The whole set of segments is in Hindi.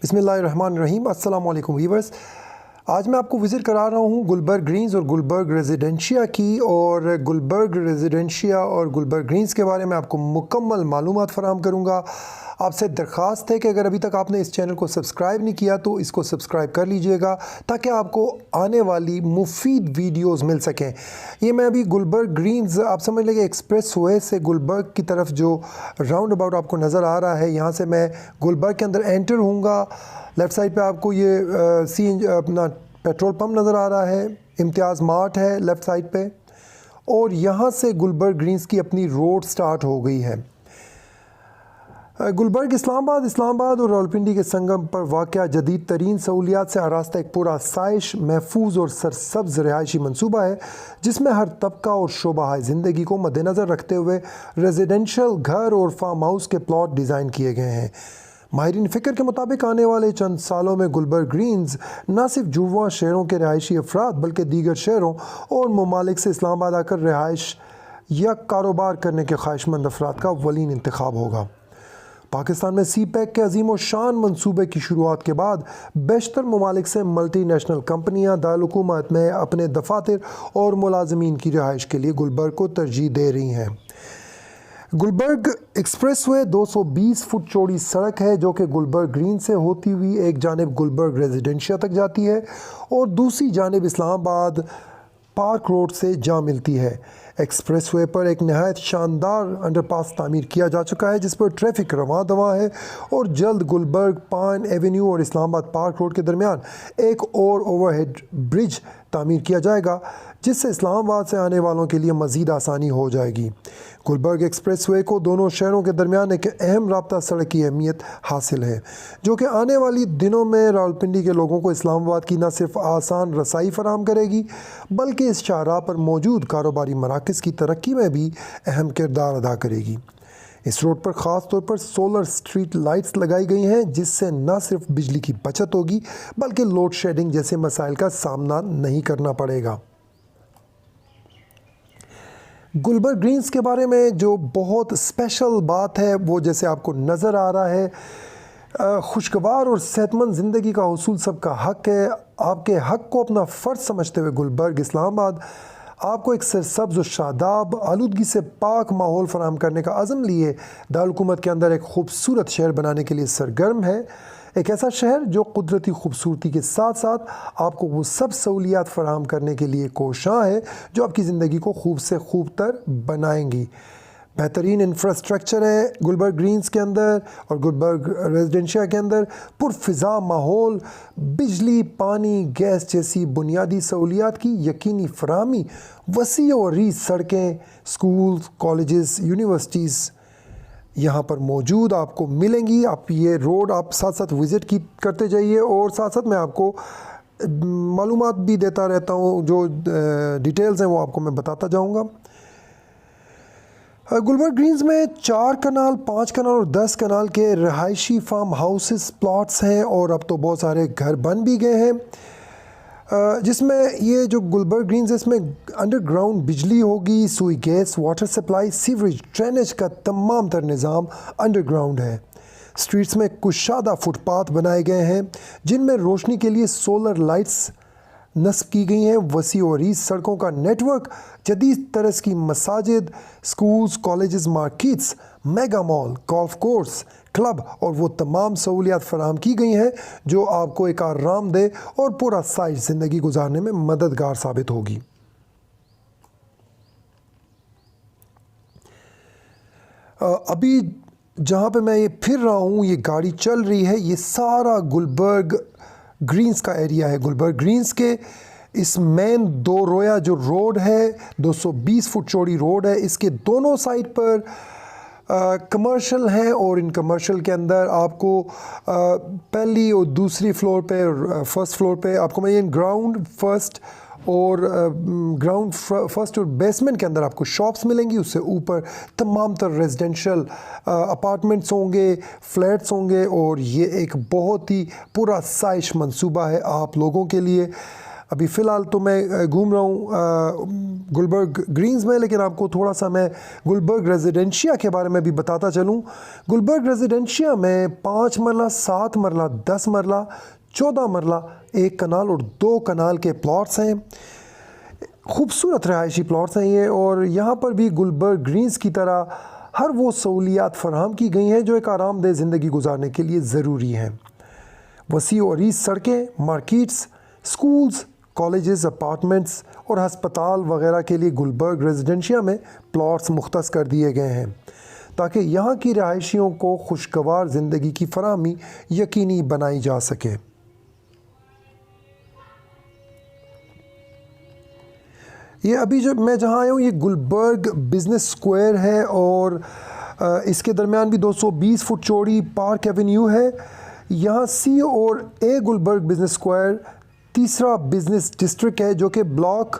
बिस्मिल्लाहिर्रहमानिर्रहीम। अस्सलाम वालेकुम व्यूअर्स। आज मैं आपको विज़िट करा रहा हूँ गुलबर्ग ग्रीन्स और गुलबर्ग रेजिडेंशिया की, और गुलबर्ग रेजिडेंशिया और गुलबर्ग ग्रीन्स के बारे में आपको मुकम्मल मालूमात फ़राहम करूँगा। आपसे दरख्वास्त है कि अगर अभी तक आपने इस चैनल को सब्सक्राइब नहीं किया तो इसको सब्सक्राइब कर लीजिएगा ताकि आपको आने वाली मुफीद वीडियोस मिल सकें। ये मैं अभी गुलबर्ग ग्रीन्स, आप समझ लेंगे एक्सप्रेस वे से गुलबर्ग की तरफ जो राउंड अबाउट आपको नज़र आ रहा है, यहाँ से मैं गुलबर्ग के अंदर एंटर होऊंगा। लेफ़्ट साइड पे आपको ये अपना पेट्रोल पंप नज़र आ रहा है, इम्तियाज़ मार्ट है लेफ़्ट साइड पे, और यहाँ से गुलबर्ग ग्रीन्स की अपनी रोड स्टार्ट हो गई है। गुलबर्ग इस्लामाबाद और रावलपिंडी के संगम पर वाक़या जदीद तरीन सहूलियात से आरास्ता एक पूरा साइश, महफूज और सरसब्ज रिहायशी मनसूबा है जिसमें हर तबका और शोबा ज़िंदगी को मद्देनज़र रखते हुए रेजिडेंशल घर और फार्म हाउस के प्लॉट डिज़ाइन किए गए हैं। माहिरीन फ़िक्र के मुताबिक आने वाले चंद सालों में गुलबर्ग ग्रीन्स न सिर्फ जुड़वां शहरों के रिहायशी अफराद बल्कि दीगर शहरों और ममालिक से इस्लामाबाद आकर रिहाइश या कारोबार करने के ख्वाहिशमंद अफराद का अव्वलीन इंतखाब होगा। पाकिस्तान में सी पैक के अजीम व शान मनसूबे की शुरुआत के बाद बेशतर ममालिक से मल्टी नेशनल कंपनियाँ दारुलहुकूमत में अपने दफातर और मुलाजमीन की रिहाइश के लिए गुलबर्ग को तरजीह दे रही हैं। गुलबर्ग एक्सप्रेसवे 220 फुट चौड़ी सड़क है जो कि गुलबर्ग ग्रीन से होती हुई एक जानिब गुलबर्ग रेजिडेंशिया तक जाती है और दूसरी जानिब इस्लामाबाद पार्क रोड से जा मिलती है। एक्सप्रेसवे पर एक नहायत शानदार अंडरपास तामीर किया जा चुका है जिस पर ट्रैफिक रवां दवा है, और जल्द गुलबर्ग पाइन एवेन्यू और इस्लामाबाद पार्क रोड के दरमियान एक और ओवरहेड ब्रिज तामीर किया जाएगा जिससे इस्लामाबाद से आने वालों के लिए मज़ीद आसानी हो जाएगी। गुलबर्ग एक्सप्रेसवे को दोनों शहरों के दरमियान एक अहम राब्ता सड़क की अहमियत हासिल है जो कि आने वाली दिनों में रावलपिंडी के लोगों को इस्लामाबाद की न सिर्फ आसान रसाई फराहम करेगी बल्कि इस शाहराह पर मौजूद कारोबारी मराकज़ की तरक्की में भी अहम किरदार अदा करेगी। इस रोड पर ख़ास तौर पर सोलर स्ट्रीट लाइट्स लगाई गई हैं जिससे न सिर्फ बिजली की बचत होगी बल्कि लोड शेडिंग जैसे मसाइल का सामना नहीं करना पड़ेगा। गुलबर्ग ग्रीन्स के बारे में जो बहुत स्पेशल बात है वो जैसे आपको नज़र आ रहा है, खुशगवार और सेहतमंद ज़िंदगी का हुसूल सबका हक़ है। आपके हक़ को अपना फ़र्ज़ समझते हुए गुलबर्ग इस्लामाबाद आपको एक सरसब्ज़ और शादाब आलूदगी से पाक माहौल फराहम करने का अज़म लिए दारुलहुकूमत के अंदर एक खूबसूरत शहर बनाने के लिए सरगर्म है। एक ऐसा शहर जो कुदरती खूबसूरती के साथ साथ आपको वो सब सहूलियात फराहम करने के लिए कोशां है जो आपकी ज़िंदगी को खूब से खूब तर बनाएंगी। बेहतरीन इंफ्रास्ट्रक्चर है गुलबर्ग ग्रीन्स के अंदर और गुलबर्ग रेजिडेंशिया के अंदर। पुरफ़िज़ा माहौल, बिजली, पानी, गैस जैसी बुनियादी सहूलियात की यकीनी फराहमी, वसी और रीज़ सड़कें, स्कूल, कॉलेजेस, यूनिवर्सिटीज़ यहाँ पर मौजूद आपको मिलेंगी। आप ये रोड आप साथ साथ विज़िट की करते जाइए और साथ साथ मैं आपको मालूमात भी देता रहता हूँ, जो डिटेल्स हैं वो आपको मैं बताता जाऊँगा। गुलबर्ग ग्रीन्स में 4 कनाल, 5 कनाल और 10 कनाल के रहायशी फार्म हाउसेस प्लॉट्स हैं और अब तो बहुत सारे घर बन भी गए हैं, जिसमें ये जो गुलबर्ग ग्रीन्स है इसमें अंडरग्राउंड बिजली होगी, सुई gas, water supply, sewerage, drainage का तमाम तर निज़ाम अंडरग्राउंड है। स्ट्रीट्स में कुशादा फुटपाथ बनाए गए हैं जिनमें रोशनी के लिए सोलर लाइट्स नस्ब की गई हैं। वसी और रीज़ सड़कों का नेटवर्क, जदीद तरस की मसाजिद, schools, colleges, markets, mega mall, golf course, club और वो तमाम सहूलियात फराहम की गई हैं जो आपको एक आरामदेह और पूरा साइज ज़िंदगी गुजारने में मददगार साबित होगी। अभी जहाँ पे मैं ये फिर रहा हूँ, ये गाड़ी चल रही है, ये सारा गुलबर्ग ग्रीन्स का एरिया है। गुलबर्ग ग्रीन्स के इस मेन दो रोया जो रोड है, 220 फुट चौड़ी रोड है, इसके दोनों साइड पर कमर्शियल हैं और इन कमर्शियल के अंदर आपको पहली और दूसरी फ्लोर पे, फर्स्ट फ्लोर पे आपको मैं ये ग्राउंड फर्स्ट और बेसमेंट के अंदर आपको शॉप्स मिलेंगी। उससे ऊपर तमाम तर रेजिडेंशियल अपार्टमेंट्स होंगे, फ्लैट्स होंगे और ये एक बहुत ही पूरा साइश मंसूबा है आप लोगों के लिए। अभी फ़िलहाल तो मैं घूम रहा हूँ गुलबर्ग ग्रीन्स में, लेकिन आपको थोड़ा सा मैं गुलबर्ग रेजिडेंशिया के बारे में भी बताता चलूँ। गुलबर्ग रेजिडेंशिया में 5 मरला, 7 मरला, 10 मरला, 14 मरला, 1 कनाल और 2 कनाल के प्लॉट्स हैं। खूबसूरत रहायशी प्लॉट्स हैं ये, और यहाँ पर भी गुलबर्ग ग्रीन्स की तरह हर वो सहूलियात फराहम की गई हैं जो एक आरामदेह ज़िंदगी गुजारने के लिए ज़रूरी हैं। वसी और अरीज़ सड़कें, मार्केट्स, स्कूल्स, कॉलेजेस, अपार्टमेंट्स और हस्पताल वगैरह के लिए गुलबर्ग रेजिडेंशिया में प्लॉट्स मुख्तस कर दिए गए हैं ताकि यहाँ की रहायशियों को खुशगवार ज़िंदगी की फराहमी यकीनी बनाई जा सके। ये अभी जो मैं जहाँ आया हूँ ये गुलबर्ग बिज़नेस स्क्वायर है, और इसके दरमियान भी 220 फुट चौड़ी पार्क एवेन्यू है। यहाँ सी और ए गुलबर्ग बिज़नेस स्क्वायर तीसरा बिज़नेस डिस्ट्रिक्ट है जो कि ब्लॉक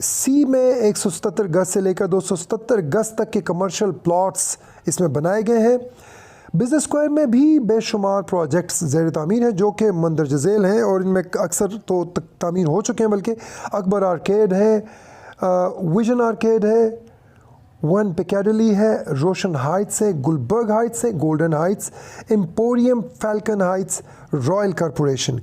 सी में 177 गज से लेकर 277 गज तक के कमर्शियल प्लॉट्स इसमें बनाए गए हैं। बिज़नेस स्क्वायर में भी बेशुमार प्रोजेक्ट्स ज़ेर तामीर हैं जो कि मंदरज झेल हैं, और इनमें अक्सर तो तामीर हो चुके हैं, बल्कि अकबर आर्केड है, विजन आर्केड है, वन पिकाडेली है, रोशन हाइट्स है, गुलबर्ग हाइट्स है, golden Heights, emporium, falcon Heights, royal corporation.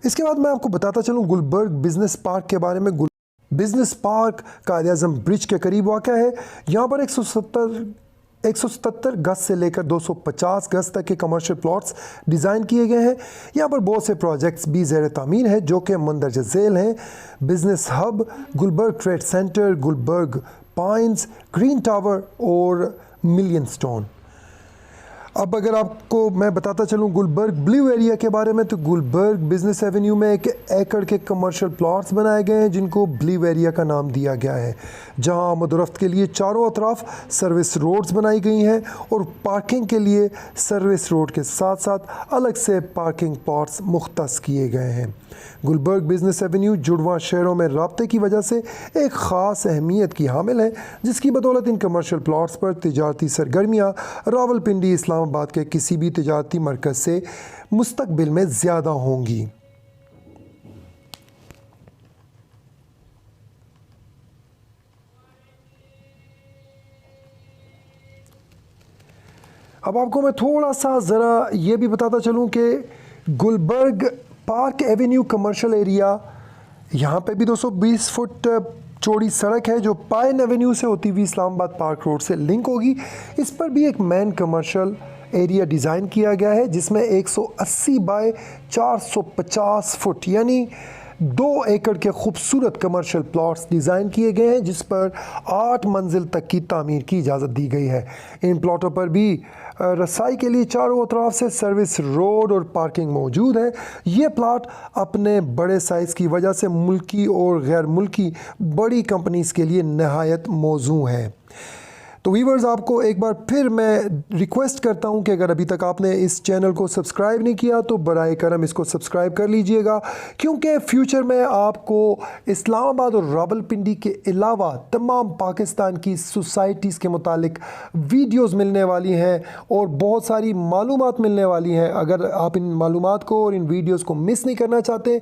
इसके बाद मैं आपको बताता चलूँ गुलबर्ग बिज़नेस पार्क के बारे में। बिज़नेस पार्क कायद-ए-आज़म ब्रिज के करीब वाक़ा है। यहाँ पर 177 गज से लेकर 250 गज तक के कमर्शियल प्लॉट्स डिज़ाइन किए गए हैं। यहाँ पर बहुत से प्रोजेक्ट्स भी ज़ेर तामीर हैं जो कि मंदरज झेल हैं। Business hub, Gulberg trade centre, Gulberg pines, green tower और मिलियन स्टोन। अब अगर आपको मैं बताता चलूँ गुलबर्ग ब्लू एरिया के बारे में, तो गुलबर्ग बिज़नेस एवेन्यू में 1 एकड़ के कमर्शियल प्लॉट्स बनाए गए हैं जिनको ब्लू एरिया का नाम दिया गया है, जहां आमद रफ्त के लिए चारों अतराफ सर्विस रोड्स बनाई गई हैं और पार्किंग के लिए सर्विस रोड के साथ साथ अलग से पार्किंग प्लॉट्स मुख्तस किए गए हैं। गुलबर्ग बिज़नेस एवेन्यू जुड़वा शहरों में राब्ते की वजह से एक ख़ास अहमियत की हामिल है, जिसकी बदौलत इन कमर्शियल प्लॉट्स पर तिजारती सरगर्मियाँ रावलपिंडी, इस्लामाबाद के किसी भी तिजारती मरकज़ से मुस्तकबिल में ज़्यादा होंगी। अब आपको मैं थोड़ा सा ज़रा ये भी बताता चलूँ कि Gulberg park avenue commercial area, यहाँ पे भी 220 फुट चौड़ी सड़क है जो पाइन एवेन्यू से होती हुई इस्लामाबाद पार्क रोड से लिंक होगी। इस पर भी एक मेन कमर्शियल एरिया डिज़ाइन किया गया है जिसमें 180 बाय 450 फुट यानी 2 एकड़ के खूबसूरत कमर्शियल प्लॉट्स डिज़ाइन किए गए हैं जिस पर 8 मंजिल तक की तामीर की इजाज़त दी गई है। इन प्लॉटों पर भी रसाई के लिए चारों तरफ से सर्विस रोड और पार्किंग मौजूद है। ये प्लॉट अपने बड़े साइज़ की वजह से मुल्की और गैर मुल्की बड़ी कंपनीज़ के लिए नहायत मौजू है। तो वीवर्स, आपको एक बार फिर मैं रिक्वेस्ट करता हूं कि अगर अभी तक आपने इस चैनल को सब्सक्राइब नहीं किया तो बराए करम इसको सब्सक्राइब कर लीजिएगा, क्योंकि फ्यूचर में आपको इस्लामाबाद और रावलपिंडी के अलावा तमाम पाकिस्तान की सोसाइटीज़ के मुतालिक वीडियोस मिलने वाली हैं और बहुत सारी मालूमात मिलने वाली हैं। अगर आप इन मालूमात को और इन वीडियोज़ को मिस नहीं करना चाहते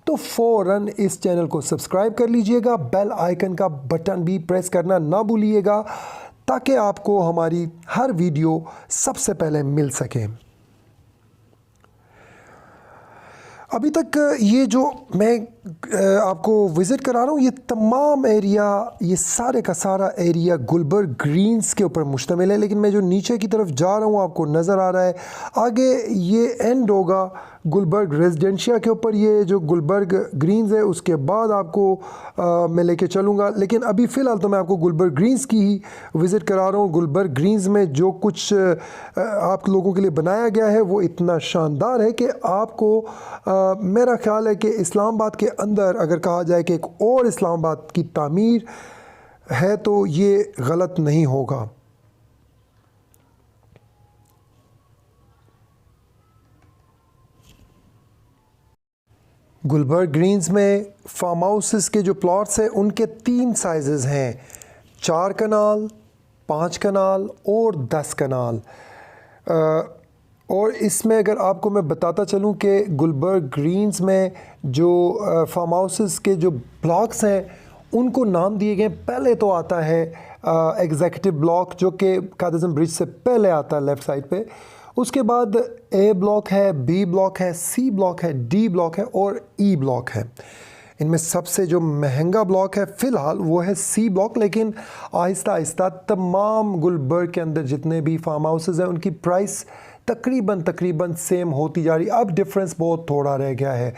तो फ़ौरन इस चैनल को सब्सक्राइब कर लीजिएगा। बेल आइकन का बटन भी प्रेस करना ना भूलिएगा ताकि आपको हमारी हर वीडियो सबसे पहले मिल सके। अभी तक ये जो मैं आपको विज़िट करा रहा हूँ ये तमाम एरिया, ये सारे का सारा एरिया गुलबर्ग ग्रीन्स के ऊपर मुश्तमिल है, लेकिन मैं जो नीचे की तरफ जा रहा हूँ आपको नज़र आ रहा है आगे ये एंड होगा गुलबर्ग रेजिडेंशिया के ऊपर। ये जो गुलबर्ग ग्रीन्स है उसके बाद आपको मैं लेके चलूँगा, लेकिन अभी फ़िलहाल तो मैं आपको गुलबर्ग ग्रीन्स की ही विज़िट करा रहा हूँ। गुलबर्ग ग्रीन्स में जो कुछ आप लोगों के लिए बनाया गया है वो इतना शानदार है कि आपको मेरा ख़्याल है कि इस्लामाबाद के अंदर अगर कहा जाए कि एक और इस्लामाबाद की तामीर है तो ये गलत नहीं होगा। गुलबर्ग ग्रीन्स में फार्म हाउसेस के जो प्लॉट्स हैं उनके 3 साइज़ हैं, 4 कनाल, 5 कनाल और 10 कनाल। और इसमें अगर आपको मैं बताता चलूं कि गुलबर्ग ग्रीन्स में जो फार्म हाउसेस के जो ब्लॉक्स हैं उनको नाम दिए गए। पहले तो आता है एग्जीक्यूटिव ब्लॉक जो कि कायद आज़म ब्रिज से पहले आता है लेफ़्ट साइड पे। उसके बाद ए ब्लॉक है, बी ब्लॉक है, सी ब्लॉक है, डी ब्लॉक है और ई ब्लॉक है। इनमें सबसे जो महंगा ब्लॉक है फ़िलहाल वो है सी ब्लॉक, लेकिन आहिस्ता आहिस्ता तमाम गुलबर्ग के अंदर जितने भी फार्म हाउसेस हैं उनकी प्राइस तकरीबन सेम होती जा रही। अब डिफरेंस बहुत थोड़ा रह गया है,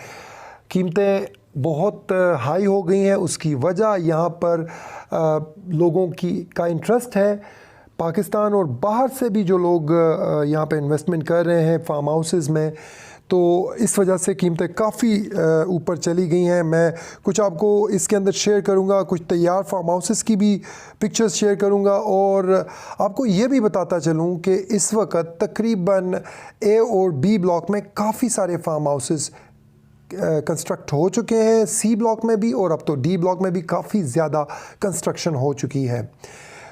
कीमतें बहुत हाई हो गई हैं। उसकी वजह यहाँ पर लोगों का इंटरेस्ट है। पाकिस्तान और बाहर से भी जो लोग यहाँ पे इन्वेस्टमेंट कर रहे हैं फार्म हाउसेस में, तो इस वजह से कीमतें काफ़ी ऊपर चली गई हैं। मैं कुछ आपको इसके अंदर शेयर करूँगा, कुछ तैयार फार्म हाउसेस की भी पिक्चर्स शेयर करूँगा और आपको ये भी बताता चलूँ कि इस वक्त तकरीबन ए और बी ब्लॉक में काफ़ी सारे फार्म हाउसेस कंस्ट्रक्ट हो चुके हैं, सी ब्लॉक में भी, और अब तो डी ब्लॉक में भी काफ़ी ज़्यादा कंस्ट्रक्शन हो चुकी है।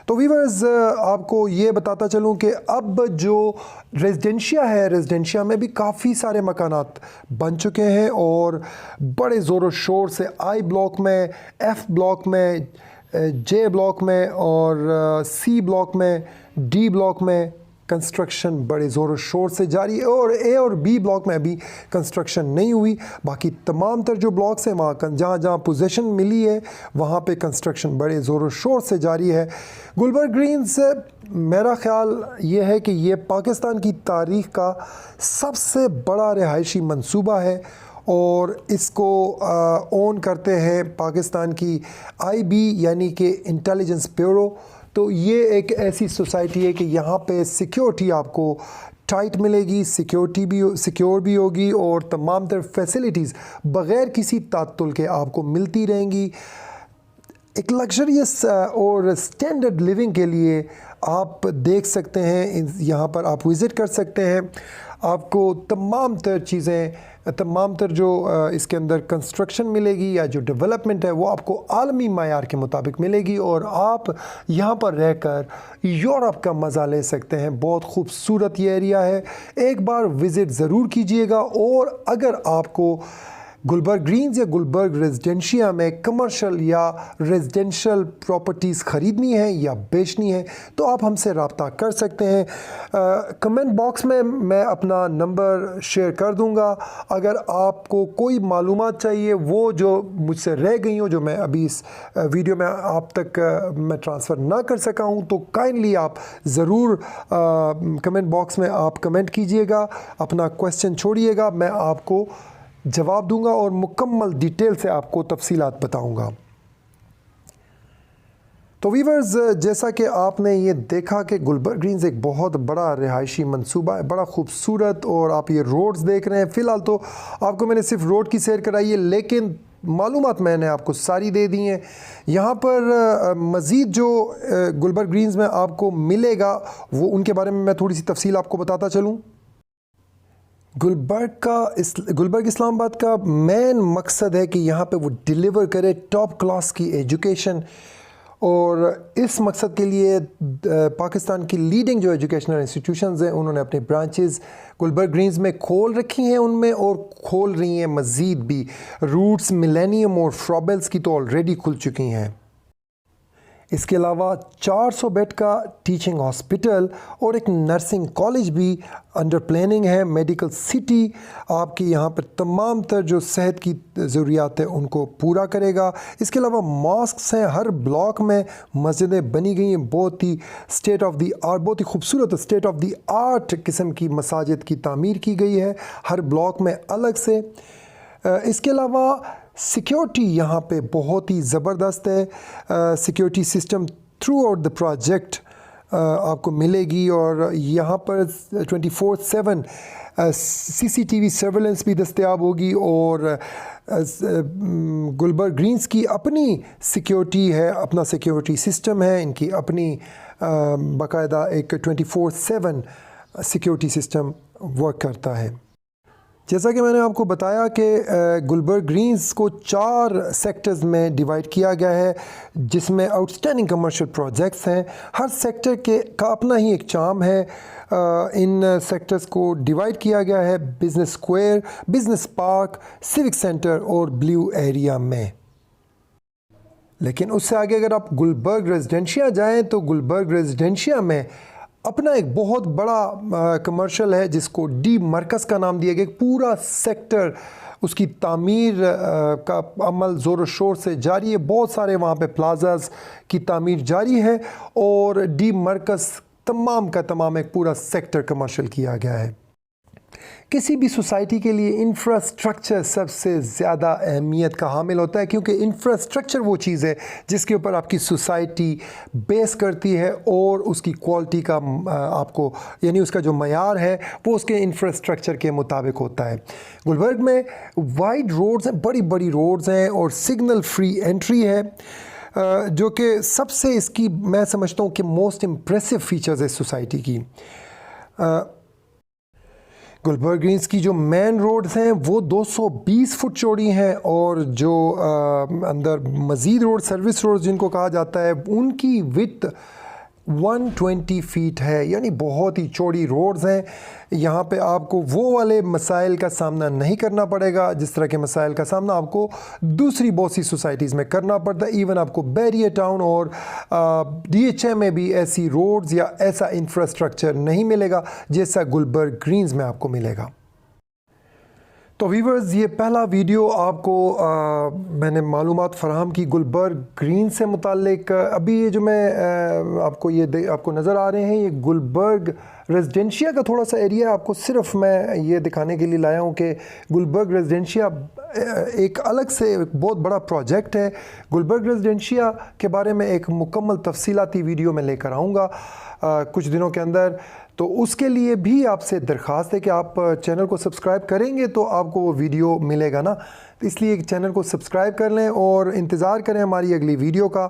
तो वीवर्स आपको ये बताता चलूँ कि अब जो रेजिडेंशिया है, रेजिडेंशिया में भी काफ़ी सारे मकानात बन चुके हैं और बड़े ज़ोर शोर से आई ब्लॉक में, एफ़ ब्लॉक में, जे ब्लॉक में और सी ब्लॉक में, डी ब्लॉक में कंस्ट्रक्शन बड़े ज़ोर शोर से जारी है। और ए और बी ब्लॉक में अभी कंस्ट्रक्शन नहीं हुई। बाकी तमाम तर जो ब्लॉक्स हैं वहाँ जहाँ जहाँ पोजीशन मिली है वहाँ पे कंस्ट्रक्शन बड़े ज़ोर शोर से जारी है। गुलबर्ग ग्रीन्स मेरा ख्याल ये है कि ये पाकिस्तान की तारीख़ का सबसे बड़ा रिहायशी मंसूबा है और इसको ओन करते हैं पाकिस्तान की IB यानी कि इंटेलिजेंस ब्यूरो। तो ये एक ऐसी सोसाइटी है कि यहाँ पे सिक्योरिटी आपको टाइट मिलेगी, सिक्योर भी होगी और तमाम तर फैसिलिटीज़ बग़ैर किसी तात्तुल के आपको मिलती रहेंगी। एक लग्जरियस और स्टैंडर्ड लिविंग के लिए आप देख सकते हैं, यहाँ पर आप विज़िट कर सकते हैं। आपको तमाम तर चीज़ें, तमाम तर जो इसके अंदर कंस्ट्रक्शन मिलेगी या जो डेवलपमेंट है वो आपको आलमी मायार के मुताबिक मिलेगी और आप यहाँ पर रहकर यूरोप का मज़ा ले सकते हैं। बहुत खूबसूरत ये एरिया है, एक बार विज़िट ज़रूर कीजिएगा। और अगर आपको गुलबर्ग ग्रीन्स या गुलबर्ग रेजिडेंशिया में कमर्शियल या रेजिडेंशियल प्रॉपर्टीज़ ख़रीदनी है या बेचनी है तो आप हमसे रब्ता कर सकते हैं। कमेंट बॉक्स में मैं अपना नंबर शेयर कर दूंगा। अगर आपको कोई मालूमात चाहिए वो जो मुझसे रह गई हो, जो मैं अभी इस वीडियो में आप तक मैं ट्रांसफ़र ना कर सका हूँ, तो काइंडली आप ज़रूर कमेंट बॉक्स में आप कमेंट कीजिएगा, अपना क्वेश्चन छोड़िएगा, मैं आपको जवाब दूंगा और मुकम्मल डिटेल से आपको तफसीलात बताऊंगा। तो वीवर्स जैसा कि आपने ये देखा कि गुलबर्ग ग्रीन्स एक बहुत बड़ा रिहायशी मंसूबा है, बड़ा खूबसूरत, और आप ये रोड्स देख रहे हैं। फ़िलहाल तो आपको मैंने सिर्फ रोड की सैर कराई है, लेकिन मालूमात मैंने आपको सारी दे दी हैं। यहाँ पर मज़ीद जो गुलबर्ग ग्रीन्स में आपको मिलेगा वो उनके बारे में मैं थोड़ी सी तफसील आपको बताता चलूँ। गुलबर्ग इस्लामाबाद का मेन मकसद है कि यहाँ पे वो डिलीवर करे टॉप क्लास की एजुकेशन, और इस मकसद के लिए पाकिस्तान की लीडिंग जो एजुकेशनल इंस्टीट्यूशंस हैं उन्होंने अपने ब्रांचेस गुलबर्ग ग्रीन्स में खोल रखी हैं उनमें, और खोल रही हैं मज़ीद भी। रूट्स, मिलेनियम और फ्रॉबेल्स की तो ऑलरेडी खुल चुकी हैं। इसके अलावा 400 बेड का टीचिंग हॉस्पिटल और एक नर्सिंग कॉलेज भी अंडर प्लानिंग है। मेडिकल सिटी आपकी यहाँ पर तमाम तर जो सेहत की ज़रूरियात है उनको पूरा करेगा। इसके अलावा मॉस्क्स हैं, हर ब्लॉक में मस्जिदें बनी गई हैं, बहुत ही स्टेट ऑफ दी आर्ट, बहुत ही खूबसूरत स्टेट ऑफ दी आर्ट किस्म की मसाजिद की तामीर की गई है हर ब्लॉक में अलग से। इसके अलावा सिक्योरिटी यहाँ पे बहुत ही ज़बरदस्त है। Security system through out the project आपको मिलेगी, और यहाँ पर 24/7 CCTV सर्वेलेंस भी दस्तयाब होगी। और गुलबर्ग ग्रीन्स की अपनी सिक्योरिटी है, अपना सिक्योरिटी सिस्टम है, इनकी अपनी बाकायदा एक 24/7 सिक्योरिटी सिस्टम वर्क करता है। जैसा कि मैंने आपको बताया कि गुलबर्ग ग्रीन्स को 4 सेक्टर्स में डिवाइड किया गया है, जिसमें आउटस्टैंडिंग कमर्शियल प्रोजेक्ट्स हैं। हर सेक्टर का अपना ही एक चार्म है। इन सेक्टर्स को डिवाइड किया गया है business square, business park, civic centre और ब्लू एरिया में। लेकिन उससे आगे अगर आप गुलबर्ग रेजिडेंशिया जाएं तो गुलबर्ग रेजिडेंशिया में अपना एक बहुत बड़ा कमर्शियल है जिसको डी मरकज़ का नाम दिया गया। पूरा सेक्टर उसकी तामीर का अमल ज़ोर शोर से जारी है। बहुत सारे वहाँ पे प्लाजास की तामीर जारी है और डी मरकज़ तमाम का तमाम एक पूरा सेक्टर कमर्शियल किया गया है। किसी भी सोसाइटी के लिए इंफ्रास्ट्रक्चर सबसे ज़्यादा अहमियत का हामिल होता है, क्योंकि इंफ्रास्ट्रक्चर वो चीज़ है जिसके ऊपर आपकी सोसाइटी बेस करती है और उसकी क्वालिटी का आपको यानी उसका जो मयार है वो उसके इंफ्रास्ट्रक्चर के मुताबिक होता है। गुलबर्ग में वाइड रोड्स हैं, बड़ी बड़ी रोड्स हैं और सिग्नल फ्री एंट्री है, जो कि सबसे इसकी मैं समझता हूँ कि मोस्ट इम्प्रेसिव फीचर्स है सोसाइटी की। गुलबर्ग ग्रीन्स की जो मेन रोड्स हैं वो 220 फुट चौड़ी हैं और जो अंदर मज़ीद रोड, सर्विस रोड जिनको कहा जाता है, उनकी विड्थ 120 फीट है, यानी बहुत ही चौड़ी रोड्स हैं। यहाँ पे आपको वो वाले मसाइल का सामना नहीं करना पड़ेगा जिस तरह के मसाइल का सामना आपको दूसरी बहुत सी सोसाइटीज़ में करना पड़ता है। इवन आपको बैरियर टाउन और DHA में भी ऐसी रोड्स या ऐसा इंफ्रास्ट्रक्चर नहीं मिलेगा जैसा गुलबर्ग ग्रीन्स में आपको मिलेगा। तो व्यूअर्स, ये पहला वीडियो आपको मैंने मालूमात फ़राहम की गुलबर्ग ग्रीन से मुतालिक। अभी ये जो मैं आपको आपको नज़र आ रहे हैं ये गुलबर्ग रेजिडेंशिया का थोड़ा सा एरिया, आपको सिर्फ मैं ये दिखाने के लिए लाया हूँ कि गुलबर्ग रेजिडेंशिया एक अलग से एक बहुत बड़ा प्रोजेक्ट है। गुलबर्ग रेजिडेंशिया के बारे में एक मुकम्मल तफसीलाती वीडियो मैं लेकर आऊँगा कुछ दिनों के अंदर। तो उसके लिए भी आपसे दरख्वास्त है कि आप चैनल को सब्सक्राइब करेंगे तो आपको वो वीडियो मिलेगा ना, इसलिए चैनल को सब्सक्राइब कर लें और इंतज़ार करें हमारी अगली वीडियो का।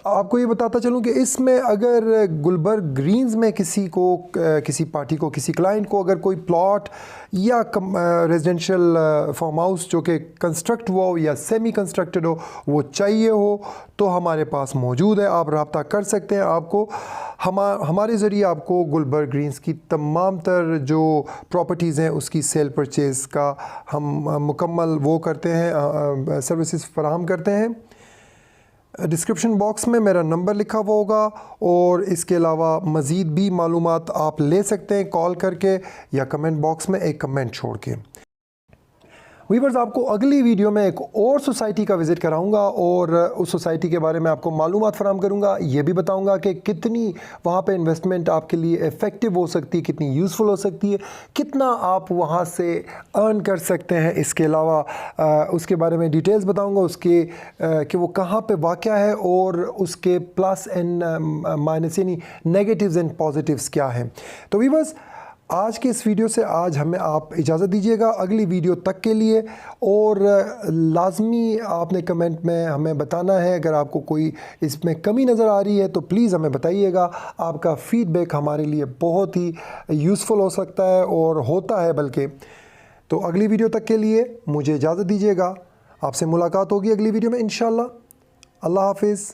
आपको ये बताता चलूँ कि इसमें अगर गुलबर्ग ग्रीन्स में किसी पार्टी को, किसी क्लाइंट को अगर कोई प्लॉट या रेजिडेंशियल फार्म हाउस जो कि कंस्ट्रक्ट हुआ हो या सेमी कंस्ट्रक्टेड हो वो चाहिए हो तो हमारे पास मौजूद है, आप रब्ता कर सकते हैं। आपको हमारे ज़रिए आपको गुलबर्ग ग्रीन्स की तमाम तर जो प्रॉपर्टीज़ हैं उसकी सेल परचेज़ का हम मुकम्मल वो करते हैं, सर्विसेज फराहम करते हैं। डिस्क्रिप्शन बॉक्स में मेरा नंबर लिखा हुआ होगा और इसके अलावा मज़ीद भी मालूमात आप ले सकते हैं कॉल करके या कमेंट बॉक्स में एक कमेंट छोड़ के। व्यूअर्स, आपको अगली वीडियो में एक और सोसाइटी का विज़िट कराऊंगा और उस सोसाइटी के बारे में आपको मालूमात फराहम करूंगा। ये भी बताऊंगा कि कितनी वहाँ पे इन्वेस्टमेंट आपके लिए इफ़ेक्टिव हो सकती है, कितनी यूज़फुल हो सकती है, कितना आप वहाँ से अर्न कर सकते हैं। इसके अलावा उसके बारे में डिटेल्स बताऊंगा उसके कि वो कहाँ पे वाक़या है और उसके प्लस एंड माइनस यानी नेगेटिव्स एंड पॉजिटिव्स क्या हैं। तो व्यूअर्स, आज के इस वीडियो से आप इजाज़त दीजिएगा अगली वीडियो तक के लिए। और लाजमी आपने कमेंट में हमें बताना है अगर आपको कोई इसमें कमी नज़र आ रही है तो प्लीज़ हमें बताइएगा। आपका फ़ीडबैक हमारे लिए बहुत ही यूज़फुल हो सकता है और होता है बल्कि। तो अगली वीडियो तक के लिए मुझे इजाज़त दीजिएगा। आपसे मुलाकात होगी अगली वीडियो में इंशाअल्लाह। अल्लाह हाफिज़।